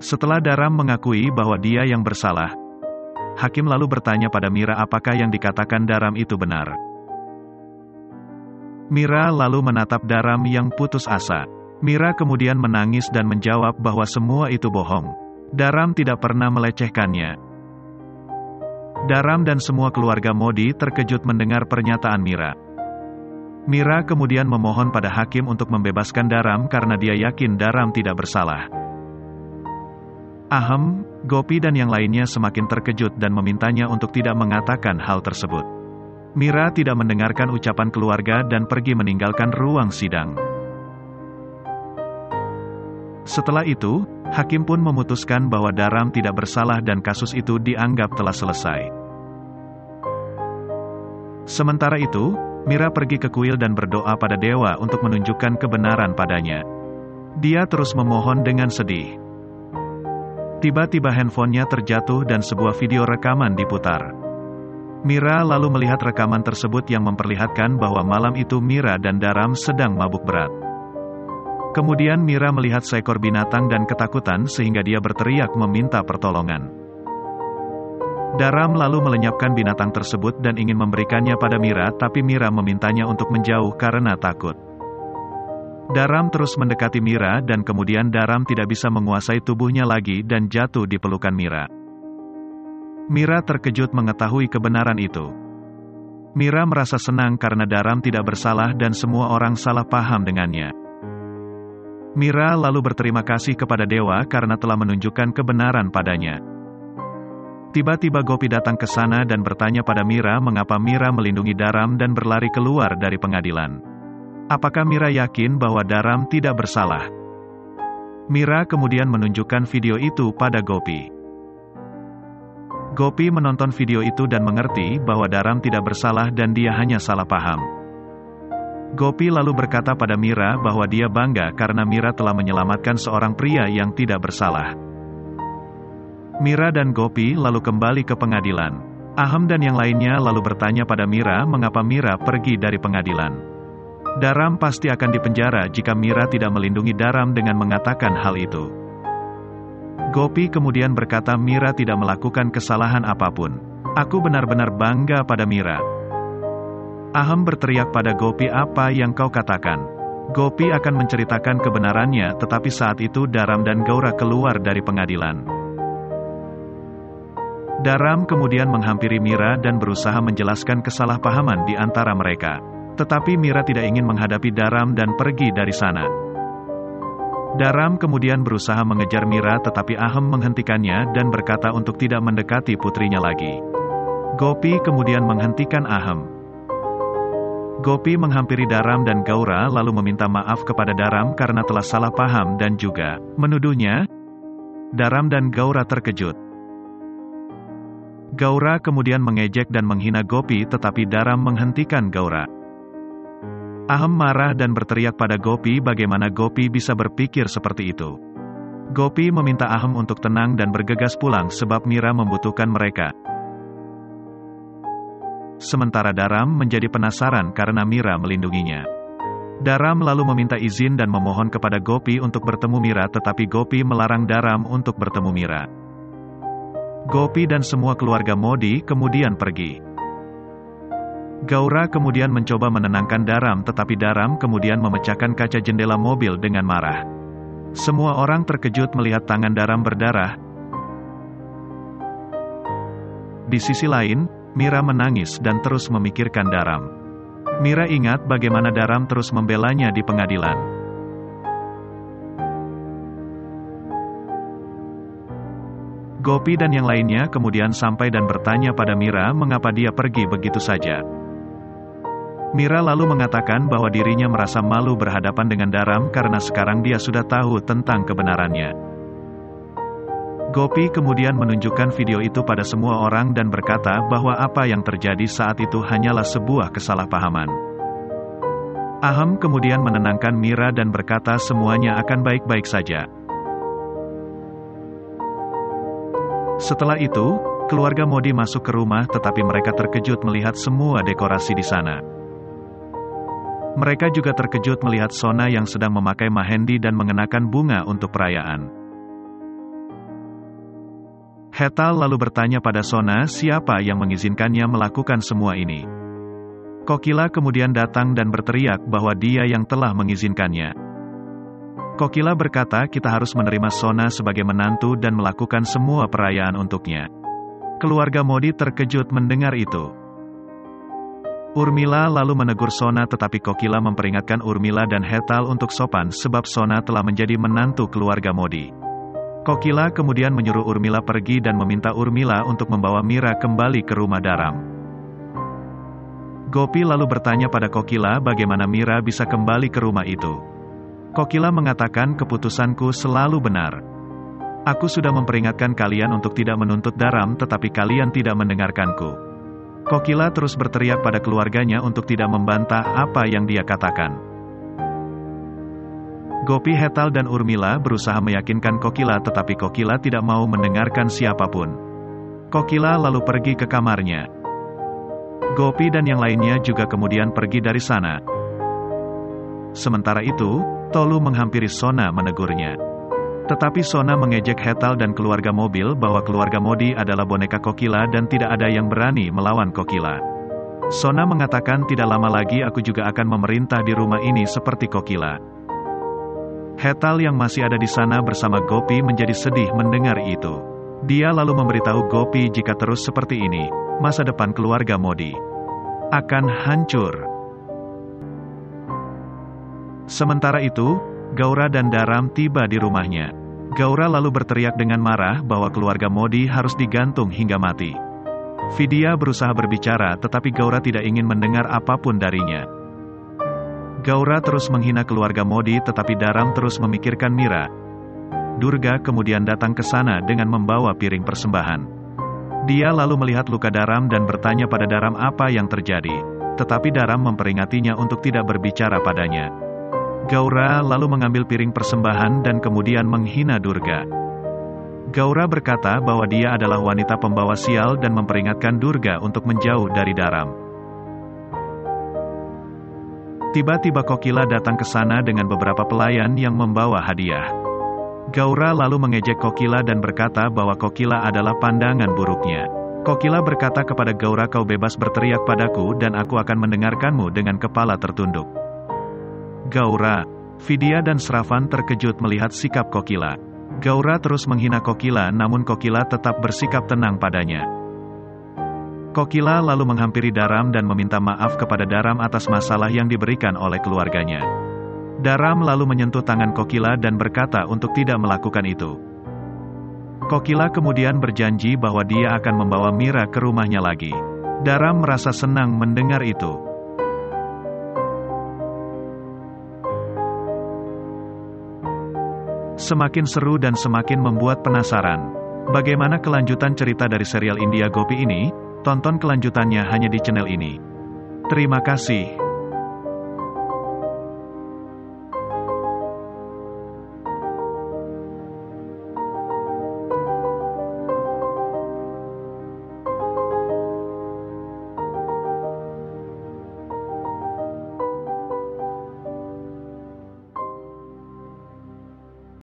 Setelah Daram mengakui bahwa dia yang bersalah, hakim lalu bertanya pada Mira apakah yang dikatakan Daram itu benar. Mira lalu menatap Daram yang putus asa. Mira kemudian menangis dan menjawab bahwa semua itu bohong. Daram tidak pernah melecehkannya. Daram dan semua keluarga Modi terkejut mendengar pernyataan Mira. Mira kemudian memohon pada hakim untuk membebaskan Daram karena dia yakin Daram tidak bersalah. Aham, Gopi dan yang lainnya semakin terkejut dan memintanya untuk tidak mengatakan hal tersebut. Mira tidak mendengarkan ucapan keluarga dan pergi meninggalkan ruang sidang. Setelah itu, hakim pun memutuskan bahwa Daram tidak bersalah dan kasus itu dianggap telah selesai. Sementara itu, Mira pergi ke kuil dan berdoa pada dewa untuk menunjukkan kebenaran padanya. Dia terus memohon dengan sedih. Tiba-tiba handphonenya terjatuh dan sebuah video rekaman diputar. Mira lalu melihat rekaman tersebut yang memperlihatkan bahwa malam itu Mira dan Daram sedang mabuk berat. Kemudian Mira melihat seekor binatang dan ketakutan sehingga dia berteriak meminta pertolongan. Daram lalu melenyapkan binatang tersebut dan ingin memberikannya pada Mira, tapi Mira memintanya untuk menjauh karena takut. Daram terus mendekati Mira dan kemudian Daram tidak bisa menguasai tubuhnya lagi dan jatuh di pelukan Mira. Mira terkejut mengetahui kebenaran itu. Mira merasa senang karena Daram tidak bersalah dan semua orang salah paham dengannya. Mira lalu berterima kasih kepada dewa karena telah menunjukkan kebenaran padanya. Tiba-tiba Gopi datang ke sana dan bertanya pada Mira mengapa Mira melindungi Daram dan berlari keluar dari pengadilan. Apakah Mira yakin bahwa Daram tidak bersalah? Mira kemudian menunjukkan video itu pada Gopi. Gopi menonton video itu dan mengerti bahwa Daram tidak bersalah dan dia hanya salah paham. Gopi lalu berkata pada Mira bahwa dia bangga karena Mira telah menyelamatkan seorang pria yang tidak bersalah. Mira dan Gopi lalu kembali ke pengadilan. Aham dan yang lainnya lalu bertanya pada Mira mengapa Mira pergi dari pengadilan. Daram pasti akan dipenjara jika Mira tidak melindungi Daram dengan mengatakan hal itu. Gopi kemudian berkata Mira tidak melakukan kesalahan apapun. Aku benar-benar bangga pada Mira. Aham berteriak pada Gopi apa yang kau katakan. Gopi akan menceritakan kebenarannya tetapi saat itu Daram dan Gaura keluar dari pengadilan. Daram kemudian menghampiri Mira dan berusaha menjelaskan kesalahpahaman di antara mereka. Tetapi Mira tidak ingin menghadapi Daram dan pergi dari sana. Daram kemudian berusaha mengejar Mira tetapi Aham menghentikannya dan berkata untuk tidak mendekati putrinya lagi. Gopi kemudian menghentikan Aham. Gopi menghampiri Daram dan Gaura lalu meminta maaf kepada Daram karena telah salah paham dan juga menuduhnya. Daram dan Gaura terkejut. Gaura kemudian mengejek dan menghina Gopi tetapi Daram menghentikan Gaura. Aham marah dan berteriak pada Gopi bagaimana Gopi bisa berpikir seperti itu. Gopi meminta Aham untuk tenang dan bergegas pulang sebab Mira membutuhkan mereka. Sementara Daram menjadi penasaran karena Mira melindunginya. Daram lalu meminta izin dan memohon kepada Gopi untuk bertemu Mira tetapi Gopi melarang Daram untuk bertemu Mira. Gopi dan semua keluarga Modi kemudian pergi. Gaura kemudian mencoba menenangkan Daram tetapi Daram kemudian memecahkan kaca jendela mobil dengan marah. Semua orang terkejut melihat tangan Daram berdarah. Di sisi lain, Mira menangis dan terus memikirkan Daram. Mira ingat bagaimana Daram terus membelanya di pengadilan. Gopi dan yang lainnya kemudian sampai dan bertanya pada Mira mengapa dia pergi begitu saja. Mira lalu mengatakan bahwa dirinya merasa malu berhadapan dengan Daram karena sekarang dia sudah tahu tentang kebenarannya. Gopi kemudian menunjukkan video itu pada semua orang dan berkata bahwa apa yang terjadi saat itu hanyalah sebuah kesalahpahaman. Aham kemudian menenangkan Mira dan berkata semuanya akan baik-baik saja. Setelah itu, keluarga Modi masuk ke rumah tetapi mereka terkejut melihat semua dekorasi di sana. Mereka juga terkejut melihat Sona yang sedang memakai mahendi dan mengenakan bunga untuk perayaan. Hetal lalu bertanya pada Sona siapa yang mengizinkannya melakukan semua ini. Kokila kemudian datang dan berteriak bahwa dia yang telah mengizinkannya. Kokila berkata kita harus menerima Sona sebagai menantu dan melakukan semua perayaan untuknya. Keluarga Modi terkejut mendengar itu. Urmila lalu menegur Sona tetapi Kokila memperingatkan Urmila dan Hetal untuk sopan sebab Sona telah menjadi menantu keluarga Modi. Kokila kemudian menyuruh Urmila pergi dan meminta Urmila untuk membawa Mira kembali ke rumah Daram. Gopi lalu bertanya pada Kokila bagaimana Mira bisa kembali ke rumah itu. Kokila mengatakan keputusanku selalu benar. Aku sudah memperingatkan kalian untuk tidak menuntut Daram tetapi kalian tidak mendengarkanku. Kokila terus berteriak pada keluarganya untuk tidak membantah apa yang dia katakan. Gopi, Hetal dan Urmila berusaha meyakinkan Kokila tetapi Kokila tidak mau mendengarkan siapapun. Kokila lalu pergi ke kamarnya. Gopi dan yang lainnya juga kemudian pergi dari sana. Sementara itu, Tolu menghampiri Sona menegurnya. Tetapi Sona mengejek Hetal dan keluarga mobil bahwa keluarga Modi adalah boneka Kokila dan tidak ada yang berani melawan Kokila. Sona mengatakan tidak lama lagi aku juga akan memerintah di rumah ini seperti Kokila. Hetal yang masih ada di sana bersama Gopi menjadi sedih mendengar itu. Dia lalu memberitahu Gopi jika terus seperti ini, masa depan keluarga Modi akan hancur. Sementara itu, Gaura dan Daram tiba di rumahnya. Gaura lalu berteriak dengan marah bahwa keluarga Modi harus digantung hingga mati. Vidya berusaha berbicara tetapi Gaura tidak ingin mendengar apapun darinya. Gaura terus menghina keluarga Modi tetapi Daram terus memikirkan Mira. Durga kemudian datang ke sana dengan membawa piring persembahan. Dia lalu melihat luka Daram dan bertanya pada Daram apa yang terjadi. Tetapi Daram memperingatinya untuk tidak berbicara padanya. Gaura lalu mengambil piring persembahan dan kemudian menghina Durga. Gaura berkata bahwa dia adalah wanita pembawa sial dan memperingatkan Durga untuk menjauh dari Daram. Tiba-tiba Kokila datang ke sana dengan beberapa pelayan yang membawa hadiah. Gaura lalu mengejek Kokila dan berkata bahwa Kokila adalah pandangan buruknya. Kokila berkata kepada Gaura kau bebas berteriak padaku dan aku akan mendengarkanmu dengan kepala tertunduk. Gaura, Vidya dan Sravan terkejut melihat sikap Kokila. Gaura terus menghina Kokila namun Kokila tetap bersikap tenang padanya. Kokila lalu menghampiri Daram dan meminta maaf kepada Daram atas masalah yang diberikan oleh keluarganya. Daram lalu menyentuh tangan Kokila dan berkata untuk tidak melakukan itu. Kokila kemudian berjanji bahwa dia akan membawa Mira ke rumahnya lagi. Daram merasa senang mendengar itu. Semakin seru dan semakin membuat penasaran. Bagaimana kelanjutan cerita dari serial India Gopi ini? Tonton kelanjutannya hanya di channel ini. Terima kasih.